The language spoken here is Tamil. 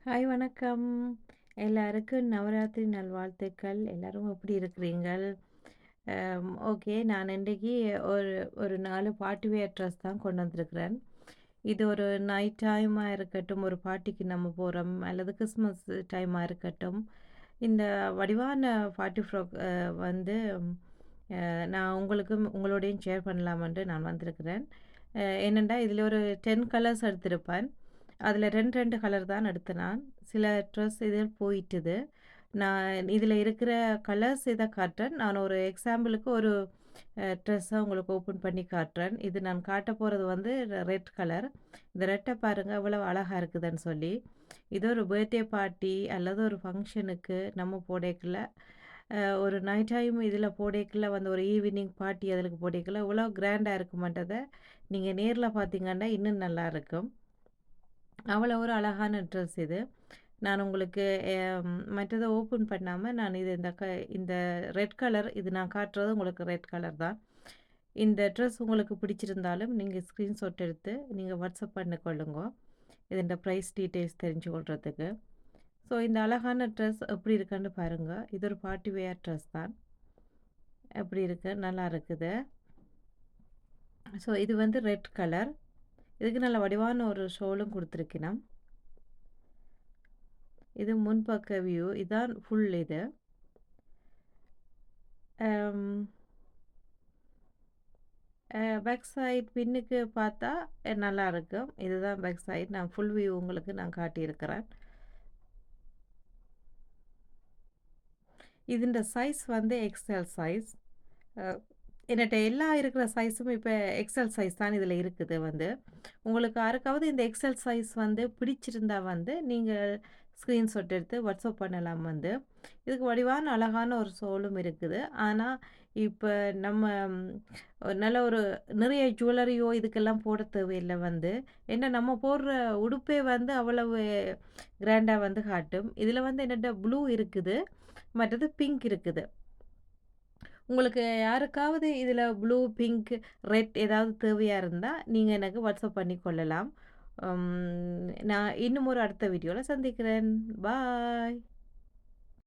ஹாய் வணக்கம். எல்லாருக்கும் நவராத்திரி நல்வாழ்த்துக்கள். எல்லாரும் எப்படி இருக்கிறீங்கள்? ஓகே. நான் இன்றைக்கு ஒரு ஒரு 4 பார்ட்டி வேர் ட்ரெஸ் தான் கொண்டு வந்திருக்கிறேன். இது ஒரு நைட் டைமா இருக்கட்டும், ஒரு பார்ட்டிக்கு நம்ம போறோம், அல்லது கிறிஸ்மஸ் டைமா இருக்கட்டும். இந்த வடிவான பார்ட்டி ஃப்ராக் வந்து நான் உங்களோடையும் ஷேர் பண்ணலாமென்று நான் வந்திருக்கிறேன். என்னென்டா இதில ஒரு 10 கலர்ஸ் எடுத்திருப்பேன். அதில 2, 2 கலர் தான் எடுத்தேன் நான். சில ட்ரெஸ் இதில் போயிட்டுது. நான் இதில இருக்கிற கலர்ஸ் இத காட்டுறேன். நான் ஒரு எக்ஸாம்பிளுக்கு ஒரு ட்ரெஸ்ஸ உங்களுக்கு ஓப்பன் பண்ணி காட்டுறேன். இது நான் காட்டப் போறது வந்து ரெட் கலர். இந்த ரெட்ட பாருங்க எவ்வளவு அழகா இருக்குதுன்னு சொல்லி. இது ஒரு பர்த்டே பார்ட்டி அல்லது ஒரு ஃபங்ஷனுக்கு நம்ம போடேக்குள்ள ஒரு நைட் டைம் இதில போடேக்குள்ள வந்து ஒரு ஈவினிங் பார்ட்டி அதுக்கு போடேக்குள்ள இவ்வளோ கிராண்டா இருக்குமான்றத நீங்க நேர்ல பார்த்தீங்கன்னா இன்னும் நல்லாருக்கும். அவ்வளோ ஒரு அழகான ட்ரெஸ் இது. நான் உங்களுக்கு மற்றத ஓப்பன் பண்ணாம நான் இது இந்த ரெட் கலர் இது நான் காட்டுறது உங்களுக்கு ரெட் கலர் தான். இந்த ட்ரெஸ் உங்களுக்கு பிடிச்சிருந்தாலும் நீங்க ஸ்க்ரீன்ஷாட் எடுத்து நீங்க வாட்ஸ்அப் பண்ணிக்கொள்ளுங்க. இதோட பிரைஸ் டீட்டெயில்ஸ் தெரிஞ்சு கொள்றதுக்கு. ஸோ இந்த அழகான ட்ரெஸ் எப்படி இருக்குன்னு பாருங்க. இது ஒரு பார்ட்டி வேர் ட்ரெஸ் தான். எப்படி இருக்கு? நல்லா இருக்குது. ஸோ இது வந்து ரெட் கலர். இதுக்கு நல்ல வடிவான ஒரு ஷோலும் குடுத்துருக்கினம். இது முன்பக்க வியூ. இதான் ஃபுல் இது. அம் பேக் சைட் பின்னுக்கு பார்த்தா நல்லாருக்கும். இதுதான் பேக் சைட். நான் ஃபுல் வியூ உங்களுக்கு நான் காட்டியிருக்கிறேன். இதுன்ற சைஸ் வந்து எக்ஸ்எல் சைஸ். அ என்னட்ட எல்லா இருக்கிற சைஸும் இப்ப எக்ஸ்எல் சைஸ் தான் இதில இருக்குது வந்து. உங்களுக்கு யாருக்காவது இந்த எக்ஸ்எல் சைஸ் வந்து பிடிச்சிருந்தா வந்து, நீங்க ஸ்க்ரீன்ஷாட் எடுத்து வாட்ஸ்அப் பண்ணலாம் வந்து. இதுக்கு வடிவான அழகான ஒரு சோலும் இருக்குது. ஆனா, இப்ப நம்ம நல்ல ஒரு நிறைய ஜுவல்லரியோ இதுக்கெல்லாம் போட தேவையில்ல வந்து. ஏன்னா நம்ம போடுற உடுப்பே வந்து அவ்வளவு கிராண்டா வந்து காட்டும். இதில வந்து என்னட்ட ப்ளூ இருக்குது. மற்றது பிங்க் இருக்குது. உங்களுக்கு யாருக்காவது இதில ப்ளூ, பிங்க், ரெட் ஏதாவது தேவையா இருந்தா, நீங்க எனக்கு வாட்ஸ்அப் பண்ணி கொள்ளலாம். நான் இன்னும் ஒரு அடுத்த வீடியோல சந்திக்கிறேன். பாய்.